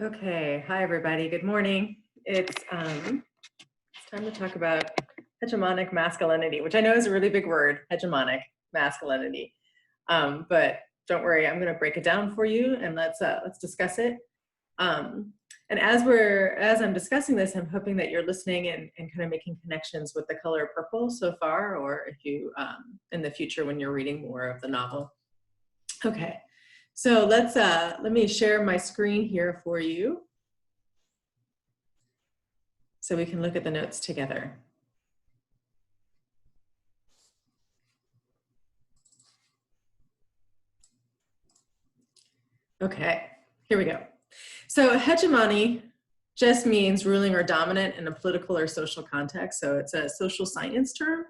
Okay, hi everybody, good morning. It's time to talk about hegemonic masculinity, which I know is a really big word, hegemonic masculinity. But don't worry, I'm going to break it down for you and let's discuss it. And as I'm discussing this, I'm hoping that you're listening and kind of making connections with the color purple so far, or if you in the future when you're reading more of the novel. Okay. So let me share my screen here for you so we can look at the notes together. Okay, here we go. So hegemony just means ruling or dominant in a political or social context. So it's a social science term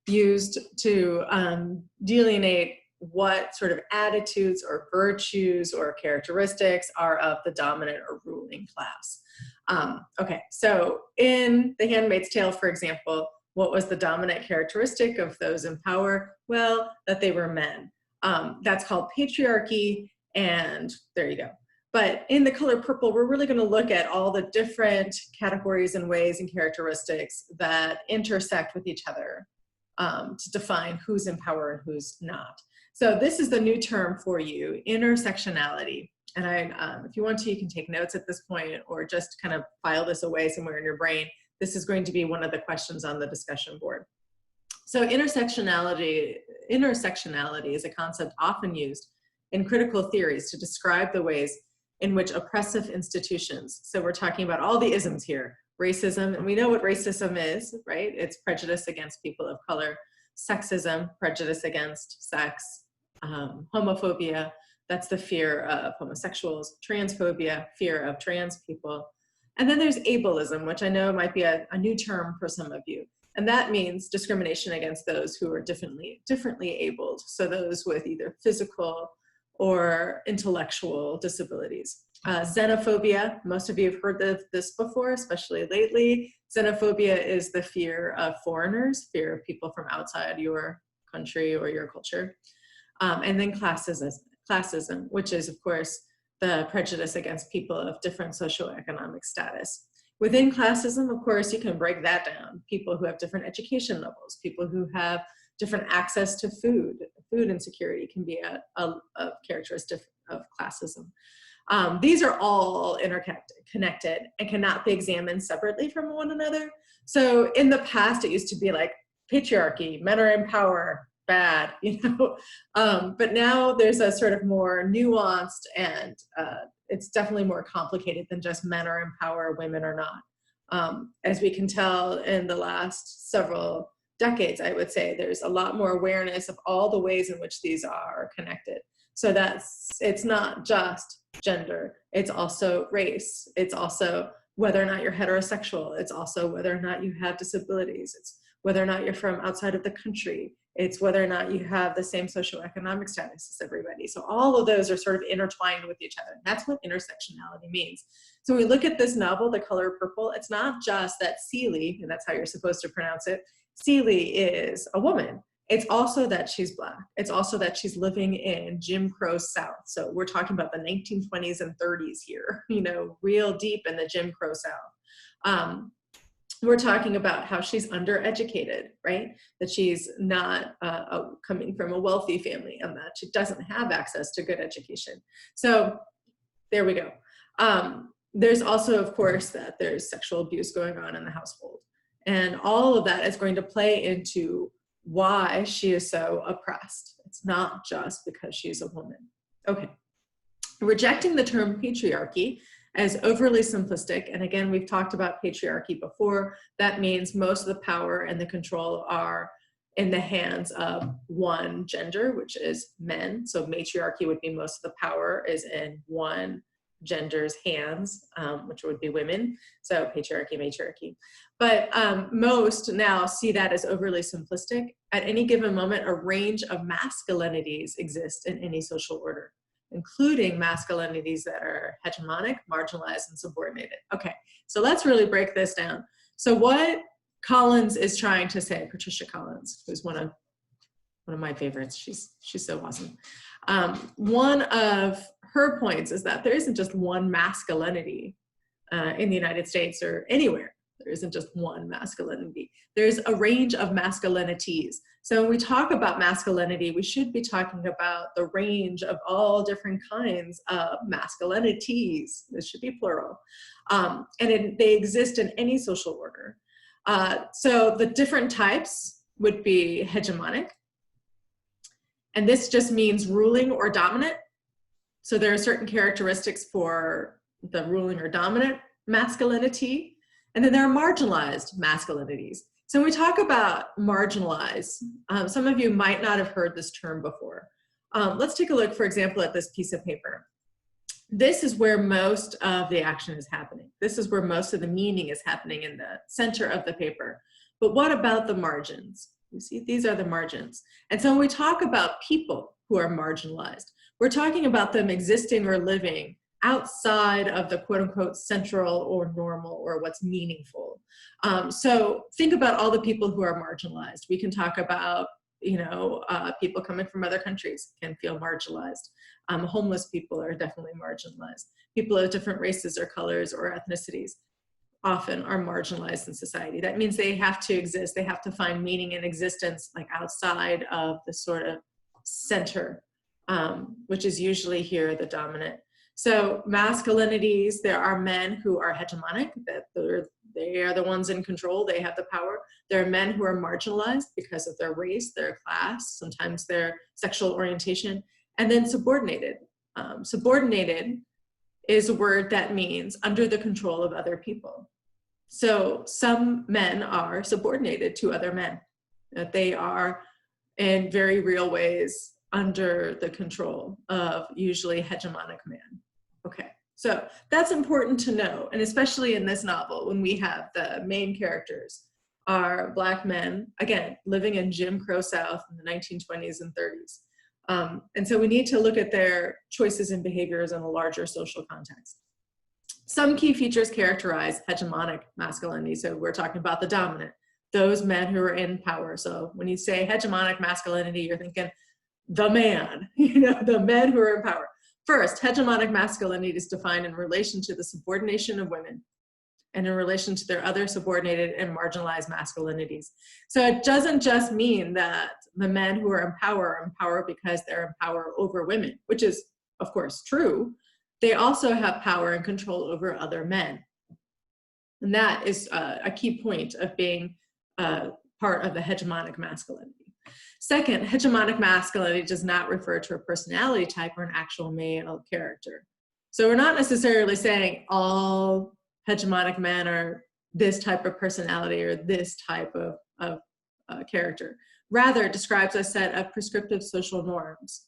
used to delineate what sort of attitudes or virtues or characteristics are of the dominant or ruling class. Okay, so in The Handmaid's Tale, for example, what was the dominant characteristic of those in power? Well, that they were men. That's called patriarchy, and there you go. But in The Color Purple, we're really going to look at all the different categories and ways and characteristics that intersect with each other to define who's in power and who's not. So this is the new term for you, intersectionality. And if you want to, you can take notes at this point or just kind of file this away somewhere in your brain. This is going to be one of the questions on the discussion board. So intersectionality is a concept often used in critical theories to describe the ways in which oppressive institutions, so we're talking about all the isms here, racism, and we know what racism is, right? It's prejudice against people of color, sexism, prejudice against sex, homophobia, that's the fear of homosexuals, transphobia, fear of trans people. And then there's ableism, which I know might be a new term for some of you. And that means discrimination against those who are differently abled. So those with either physical or intellectual disabilities. Xenophobia, most of you have heard of this before, especially lately. Xenophobia is the fear of foreigners, fear of people from outside your country or your culture. And then classism, which is, of course, the prejudice against people of different socioeconomic status. Within classism, of course, you can break that down. People who have different education levels, people who have different access to food. Food insecurity can be a characteristic of classism. These are all interconnected and cannot be examined separately from one another. So in the past, it used to be like patriarchy, men are in power, bad, but now there's a sort of more nuanced and it's definitely more complicated than just men are in power, women are not. As we can tell in the last several decades, I would say there's a lot more awareness of all the ways in which these are connected. So it's not just gender, it's also race, it's also whether or not you're heterosexual, it's also whether or not you have disabilities, it's whether or not you're from outside of the country, it's whether or not you have the same socioeconomic status as everybody. So all of those are sort of intertwined with each other. That's what intersectionality means. So when we look at this novel, The Color Purple, it's not just that Celie, and that's how you're supposed to pronounce it, Celie is a woman. It's also that she's Black. It's also that she's living in Jim Crow South. So we're talking about the 1920s and 30s here, real deep in the Jim Crow South. We're talking about how she's undereducated, right? That she's not coming from a wealthy family and that she doesn't have access to good education. So there we go. There's also, of course, that there's sexual abuse going on in the household. And all of that is going to play into why she is so oppressed. It's not just because she's a woman. Okay. Rejecting the term patriarchy as overly simplistic, and again, we've talked about patriarchy before, that means most of the power and the control are in the hands of one gender, which is men. So matriarchy would be most of the power is in one gender's hands, which would be women. So patriarchy, matriarchy. But most now see that as overly simplistic. At any given moment, a range of masculinities exist in any social order, including masculinities that are hegemonic, marginalized, and subordinated. Okay, so let's really break this down. So what Collins is trying to say, Patricia Collins, who's one of one of my favorites. She's so awesome. One of her points is that there isn't just one masculinity in the United States or anywhere. There isn't just one masculinity. There's a range of masculinities. So when we talk about masculinity, we should be talking about the range of all different kinds of masculinities. This should be plural. They exist in any social order. So the different types would be hegemonic. And this just means ruling or dominant. So there are certain characteristics for the ruling or dominant masculinity. And then there are marginalized masculinities. So when we talk about marginalized, some of you might not have heard this term before. Let's take a look, for example, at this piece of paper. This is where most of the action is happening. This is where most of the meaning is happening, in the center of the paper. But what about the margins? You see, these are the margins. And so when we talk about people who are marginalized, we're talking about them existing or living outside of the quote unquote central or normal or what's meaningful. So think about all the people who are marginalized. We can talk about, people coming from other countries can feel marginalized. Homeless people are definitely marginalized. People of different races or colors or ethnicities often are marginalized in society. That means they have to exist. They have to find meaning in existence, like outside of the sort of center, which is usually here the dominant. So masculinities, there are men who are hegemonic, that they are the ones in control, they have the power. There are men who are marginalized because of their race, their class, sometimes their sexual orientation, and then subordinated. Subordinated is a word that means under the control of other people. So some men are subordinated to other men, that they are in very real ways under the control of usually hegemonic man. Okay, so that's important to know, and especially in this novel, when we have the main characters are Black men, again, living in Jim Crow South in the 1920s and 30s. And so we need to look at their choices and behaviors in a larger social context. Some key features characterize hegemonic masculinity. So we're talking about the dominant, those men who are in power. So when you say hegemonic masculinity, you're thinking the man, the men who are in power. First, hegemonic masculinity is defined in relation to the subordination of women and in relation to their other subordinated and marginalized masculinities. So it doesn't just mean that the men who are in power because they're in power over women, which is, of course, true. They also have power and control over other men. And that is a key point of being part of the hegemonic masculinity. Second, hegemonic masculinity does not refer to a personality type or an actual male character. So we're not necessarily saying all hegemonic men are this type of personality or this type of character. Rather, it describes a set of prescriptive social norms,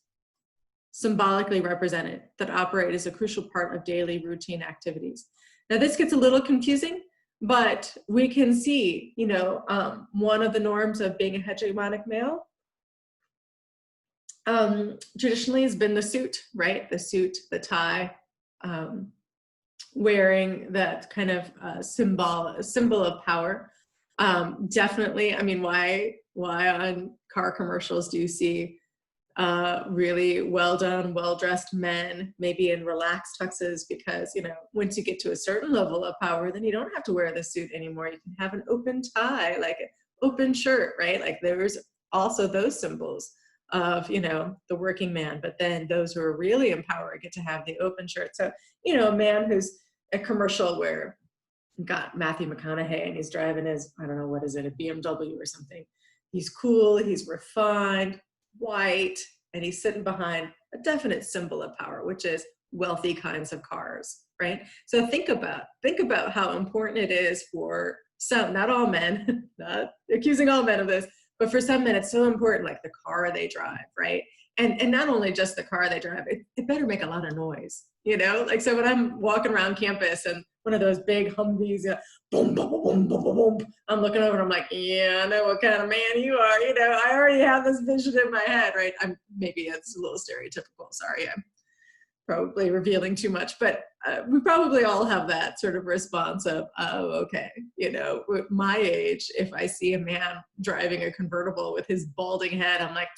symbolically represented, that operate as a crucial part of daily routine activities. Now this gets a little confusing, but we can see, one of the norms of being a hegemonic male traditionally has been the suit, right? The suit, the tie, wearing that kind of symbol of power. Definitely, I mean, why on car commercials do you see really well done, well-dressed men, maybe in relaxed tuxes? Because, once you get to a certain level of power, then you don't have to wear the suit anymore. You can have an open tie, like an open shirt, right? Like there's also those symbols of, the working man, but then those who are really in power get to have the open shirt. So, a man who's a commercial where got Matthew McConaughey and he's driving his, I don't know, what is it, a BMW or something. He's cool, he's refined, white, and he's sitting behind a definite symbol of power, which is wealthy kinds of cars, right? So think about how important it is for some, not all men, not accusing all men of this, but for some men, it's so important, like the car they drive, right? And not only just the car they drive, it better make a lot of noise, Like, so when I'm walking around campus and one of those big Humvees, boom, boom, boom, boom, boom, boom, I'm looking over and I'm like, yeah, I know what kind of man you are. I already have this vision in my head, right? Maybe it's a little stereotypical. Sorry, I'm probably revealing too much, but we probably all have that sort of response of, oh, okay, with my age, if I see a man driving a convertible with his balding head, I'm like,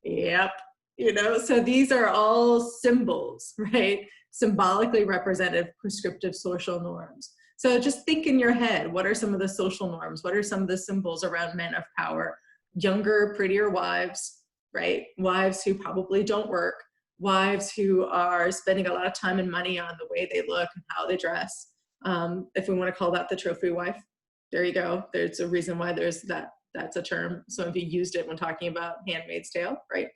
Yep. You know, so these are all symbols, right? Symbolically represented prescriptive social norms. So just think in your head, what are some of the social norms? What are some of the symbols around men of power? Younger, prettier wives, right? Wives who probably don't work, wives who are spending a lot of time and money on the way they look and how they dress. If we want to call that the trophy wife, there you go. There's a reason why there's that. That's a term. Some of you used it when talking about Handmaid's Tale, right?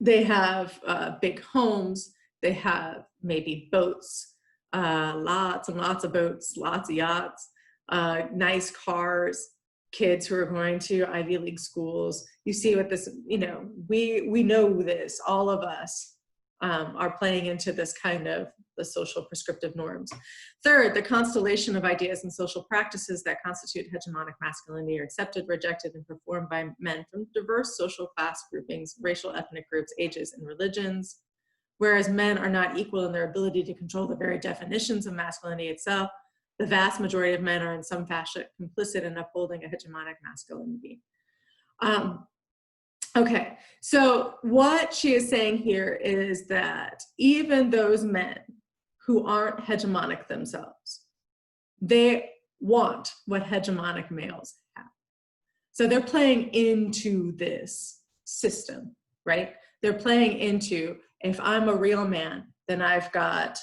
They have big homes. They have maybe boats, lots and lots of boats, lots of yachts, nice cars, kids who are going to Ivy League schools. You see what this, you know, we know this, all of us are playing into this kind of the social prescriptive norms. Third, the constellation of ideas and social practices that constitute hegemonic masculinity are accepted, rejected, and performed by men from diverse social class groupings, racial, ethnic groups, ages, and religions. Whereas men are not equal in their ability to control the very definitions of masculinity itself, the vast majority of men are in some fashion complicit in upholding a hegemonic masculinity. Okay, so what she is saying here is that even those men who aren't hegemonic themselves, they want what hegemonic males have. So they're playing into this system, right? They're playing into, if I'm a real man, then I've got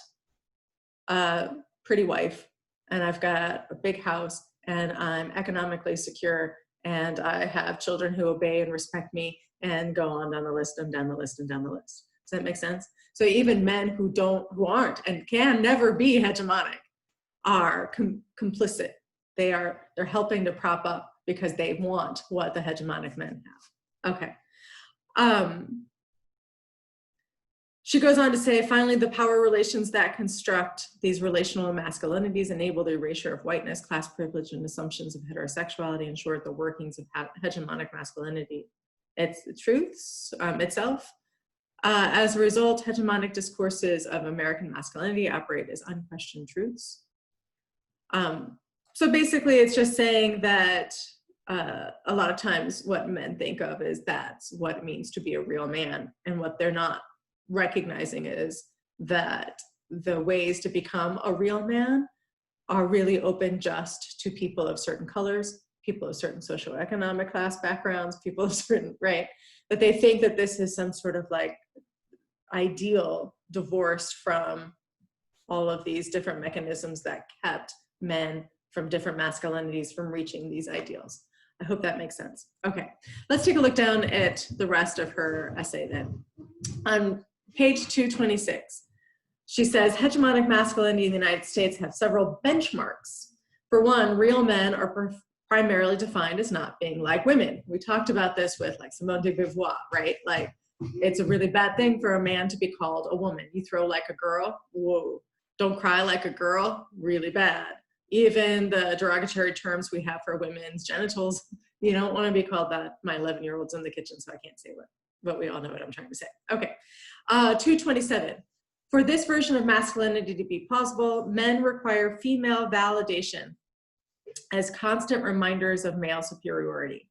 a pretty wife, and I've got a big house, and I'm economically secure, and I have children who obey and respect me, and go on down the list and down the list and down the list. Does that make sense? So even men who aren't and can never be hegemonic are complicit. They're helping to prop up because they want what the hegemonic men have. Okay. She goes on to say, finally, the power relations that construct these relational masculinities enable the erasure of whiteness, class privilege, and assumptions of heterosexuality, and short the workings of hegemonic masculinity. It's the truths itself. As a result, hegemonic discourses of American masculinity operate as unquestioned truths. So basically, it's just saying that a lot of times what men think of is that's what it means to be a real man, and what they're not recognizing is that the ways to become a real man are really open just to people of certain colors, people of certain socioeconomic class backgrounds, people of certain, right? That they think that this is some sort of like ideal divorced from all of these different mechanisms that kept men from different masculinities from reaching these ideals. I hope that makes sense. Okay, let's take a look down at the rest of her essay then. On page 226, she says, hegemonic masculinity in the United States have several benchmarks. For one, real men are primarily defined as not being like women. We talked about this with like Simone de Beauvoir, right? Like, it's a really bad thing for a man to be called a woman. You throw like a girl, whoa. Don't cry like a girl, really bad. Even the derogatory terms we have for women's genitals, you don't want to be called that. My 11-year-old's in the kitchen, so I can't say what, but we all know what I'm trying to say. Okay, 227. For this version of masculinity to be possible, men require female validation as constant reminders of male superiority.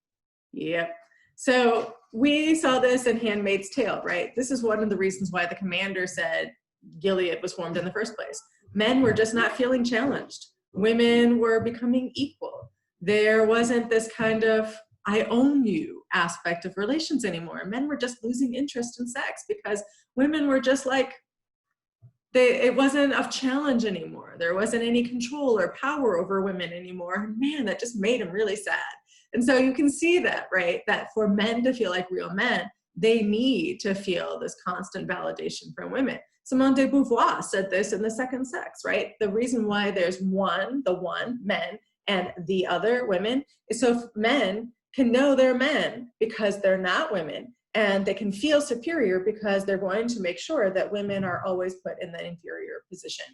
Yep. So we saw this in Handmaid's Tale, right? This is one of the reasons why the commander said Gilead was formed in the first place. Men were just not feeling challenged. Women were becoming equal. There wasn't this kind of I own you aspect of relations anymore. Men were just losing interest in sex because women were just like, it wasn't a challenge anymore. There wasn't any control or power over women anymore. Man, that just made them really sad. And so you can see that, right? That for men to feel like real men, they need to feel this constant validation from women. Simone de Beauvoir said this in The Second Sex, right? The reason why there's men, and the other, women, is so men can know they're men because they're not women. And they can feel superior because they're going to make sure that women are always put in the inferior position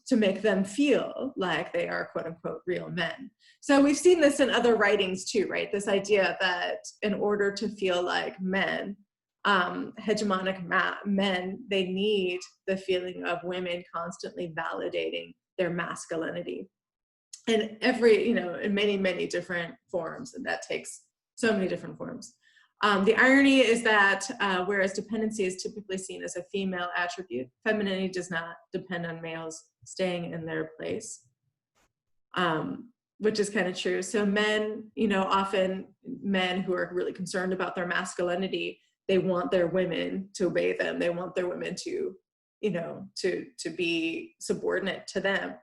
to make them feel like they are quote unquote real men. So we've seen this in other writings too, right? This idea that in order to feel like men, hegemonic men, they need the feeling of women constantly validating their masculinity in every, in many, many different forms. And that takes So many different forms. The irony is that whereas dependency is typically seen as a female attribute, femininity does not depend on males staying in their place, which is kind of true. So men, you know, often men who are really concerned about their masculinity, they want their women to obey them. They want their women to, you know, to be subordinate to them.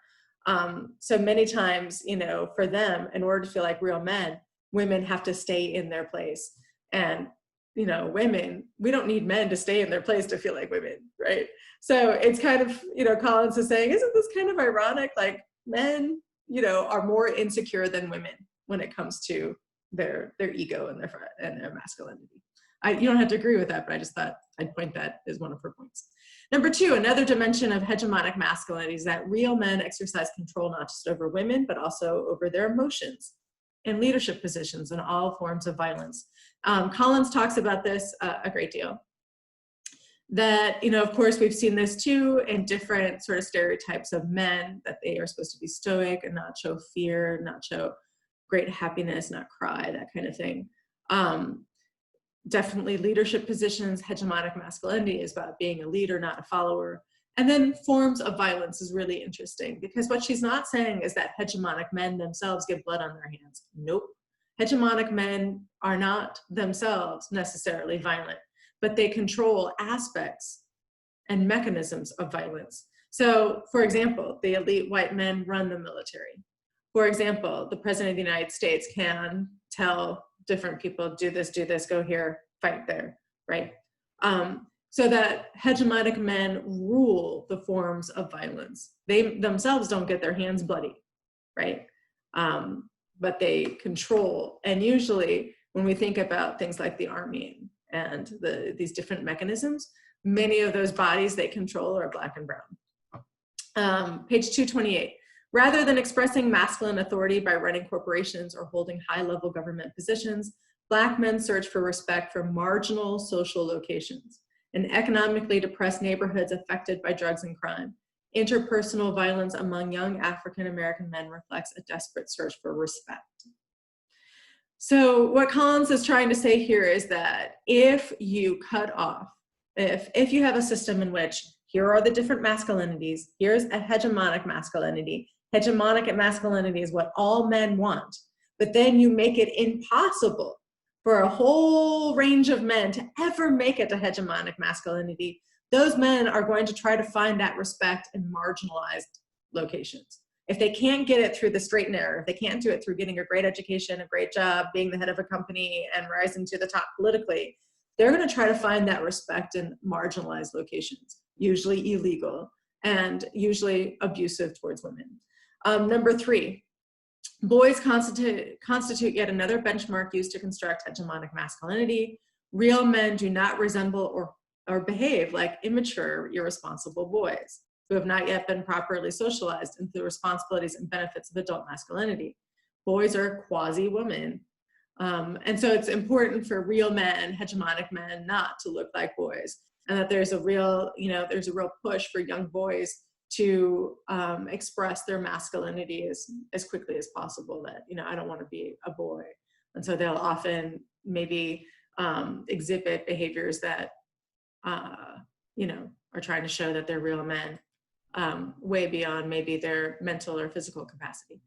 So many times, you know, for them, in order to feel like real men, women have to stay in their place. And, you know, women, we don't need men to stay in their place to feel like women, right? So it's kind of, you know, Collins is saying, isn't this kind of ironic? Like men, you know, are more insecure than women when it comes to their ego and their masculinity. You don't have to agree with that, but I just thought I'd point that as one of her points. Number two, another dimension of hegemonic masculinity is that real men exercise control not just over women, but also over their emotions and leadership positions in all forms of violence. Collins talks about this a great deal. That, you know, of course, we've seen this too in different sort of stereotypes of men, that they are supposed to be stoic and not show fear, not show great happiness, not cry, that kind of thing. Definitely leadership positions, hegemonic masculinity is about being a leader, not a follower. And then forms of violence is really interesting, because what she's not saying is that hegemonic men themselves get blood on their hands. Nope. Hegemonic men are not themselves necessarily violent, but they control aspects and mechanisms of violence. So, for example, the elite white men run the military. For example, the president of the United States can tell different people, do this, go here, fight there, right? So that hegemonic men rule the forms of violence. They themselves don't get their hands bloody, right? But they control. And usually when we think about things like the army and these different mechanisms, many of those bodies they control are Black and brown. Page 228. Rather than expressing masculine authority by running corporations or holding high-level government positions, Black men search for respect from marginal social locations. In economically depressed neighborhoods affected by drugs and crime, interpersonal violence among young African-American men reflects a desperate search for respect. So what Collins is trying to say here is that if you cut off, if you have a system in which here are the different masculinities, here's a hegemonic masculinity. Hegemonic masculinity is what all men want, but then you make it impossible for a whole range of men to ever make it to hegemonic masculinity. Those men are going to try to find that respect in marginalized locations. If they can't get it through the straight and narrow, if they can't do it through getting a great education, a great job, being the head of a company, and rising to the top politically, they're going to try to find that respect in marginalized locations, usually illegal and usually abusive towards women. Number three, boys constitute yet another benchmark used to construct hegemonic masculinity. Real men do not resemble or behave like immature, irresponsible boys who have not yet been properly socialized into the responsibilities and benefits of adult masculinity. Boys are quasi-women. And so it's important for real men, hegemonic men, not to look like boys. And that there's a real, there's a real push for young boys to express their masculinity as quickly as possible, that, I don't want to be a boy. And so they'll often maybe exhibit behaviors that, are trying to show that they're real men, way beyond maybe their mental or physical capacity.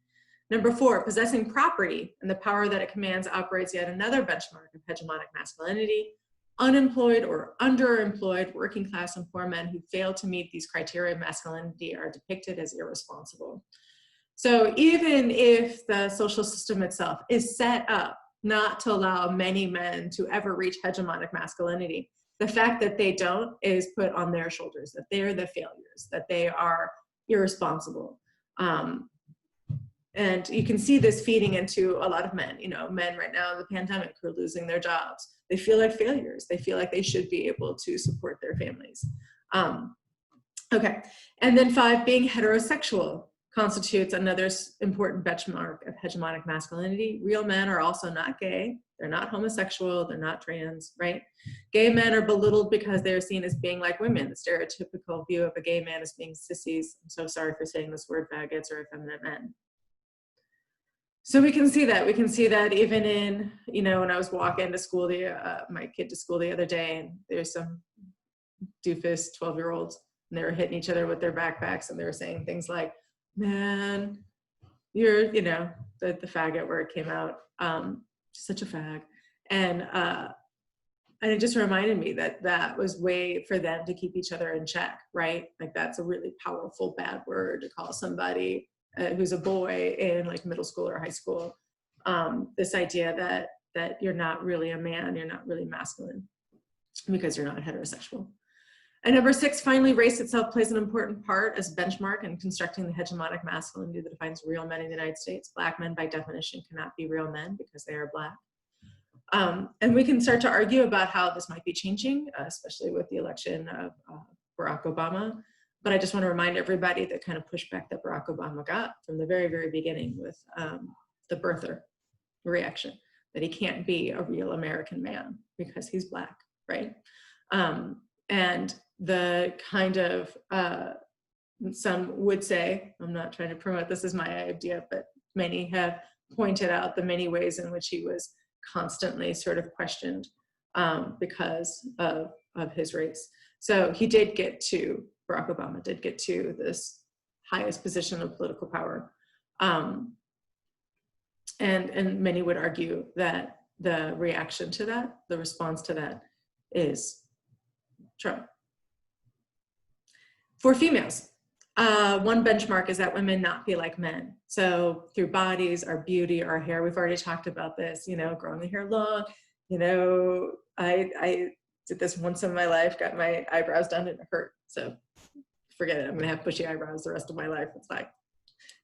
Number four, possessing property and the power that it commands operates yet another benchmark of hegemonic masculinity. Unemployed or underemployed working class and poor men who fail to meet these criteria of masculinity are depicted as irresponsible. So even if the social system itself is set up not to allow many men to ever reach hegemonic masculinity, the fact that they don't is put on their shoulders, that they're the failures, that they are irresponsible. And you can see this feeding into a lot of men, men right now in the pandemic who are losing their jobs. They feel like failures. They feel like they should be able to support their families. Okay, and then five, being heterosexual constitutes another important benchmark of hegemonic masculinity. Real men are also not gay. They're not homosexual. They're not trans, right? Gay men are belittled because they're seen as being like women. The stereotypical view of a gay man as being sissies. I'm so sorry for saying this word, faggots, or effeminate men. So we can see that even in, you know, when I was walking to school, my kid to school the other day, and there's some doofus 12-year-olds, and they were hitting each other with their backpacks, and they were saying things like, man, you're, you know, the faggot word came out, such a fag. And it just reminded me that that was way for them to keep each other in check, right? Like that's a really powerful bad word to call somebody who's a boy in like middle school or high school. This idea that you're not really a man, you're not really masculine because you're not heterosexual. And number 6, finally, race itself plays an important part as a benchmark in constructing the hegemonic masculinity that defines real men in the United States. Black men, by definition, cannot be real men because they are Black. And we can start to argue about how this might be changing, especially with the election of Barack Obama. But I just want to remind everybody the kind of pushback that Barack Obama got from the very, very beginning with the birther reaction, that he can't be a real American man because he's Black, right? And the kind of, some would say, I'm not trying to promote this as my idea, but many have pointed out the many ways in which he was constantly sort of questioned because of his race. So he did get to, Barack Obama did get to this highest position of political power. And many would argue that the reaction to that, the response to that is Trump. For females, one benchmark is that women not be like men. So through bodies, our beauty, our hair, we've already talked about this, you know, growing the hair long. You know, I did this once in my life, got my eyebrows done and it hurt. So forget it, I'm gonna have bushy eyebrows the rest of my life, it's fine,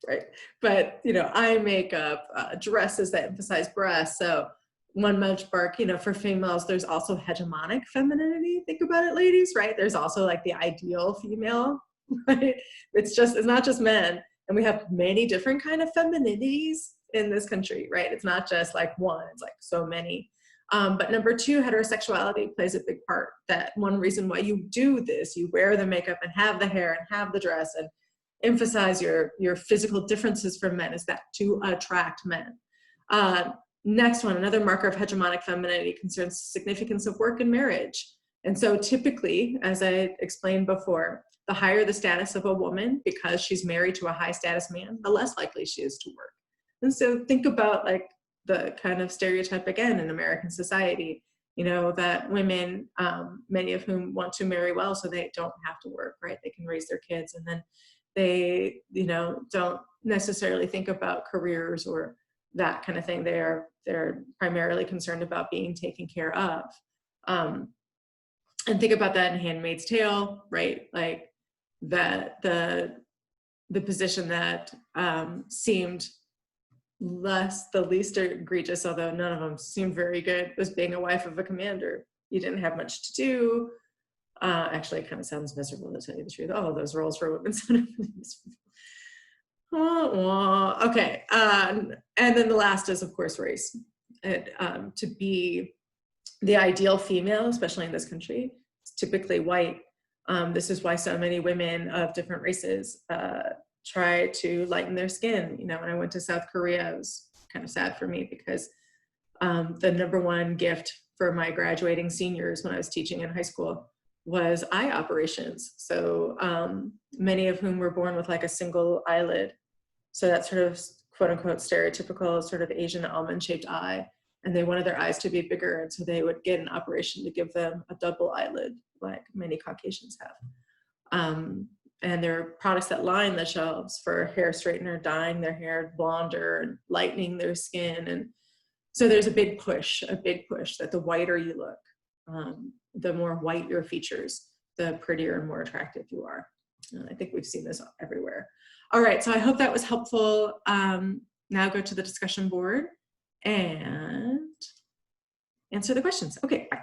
right? But, you know, eye makeup, dresses that emphasize breasts. So one benchmark, you know, for females, there's also hegemonic femininity. Think about it, ladies, right? There's also like the ideal female, right? It's not just men. And we have many different kind of femininities in this country, right? It's not just like one, it's like so many. But number 2, heterosexuality plays a big part. That one reason why you do this, you wear the makeup and have the hair and have the dress and emphasize your physical differences from men, is that to attract men. Next one, another marker of hegemonic femininity concerns the significance of work and marriage. And so typically, as I explained before, the higher the status of a woman, because she's married to a high status man, the less likely she is to work. And so think about like the kind of stereotype again in American society, you know, that women, many of whom want to marry well so they don't have to work, right? They can raise their kids, and then they, you know, don't necessarily think about careers or that kind of thing. They're primarily concerned about being taken care of. And think about that in Handmaid's Tale, right? Like that the position that seemed the least egregious, although none of them seemed very good, was being a wife of a commander. You didn't have much to do. Actually, it kind of sounds miserable, to tell you the truth. Oh, those roles for women sound miserable. Okay, and then the last is, of course, race. To be the ideal female, especially in this country, is typically white. This is why so many women of different races try to lighten their skin. You know, when I went to South Korea, it was kind of sad for me because the #1 gift for my graduating seniors when I was teaching in high school was eye operations. So many of whom were born with like a single eyelid. So that sort of quote unquote stereotypical sort of Asian almond shaped eye. And they wanted their eyes to be bigger. And so they would get an operation to give them a double eyelid, like many Caucasians have. And there are products that line the shelves for hair straightener, dyeing their hair blonder and lightening their skin. And so there's a big push that the whiter you look, the more white your features, the prettier and more attractive you are. And I think we've seen this everywhere. All right, so I hope that was helpful. Now go to the discussion board and answer the questions. Okay, bye.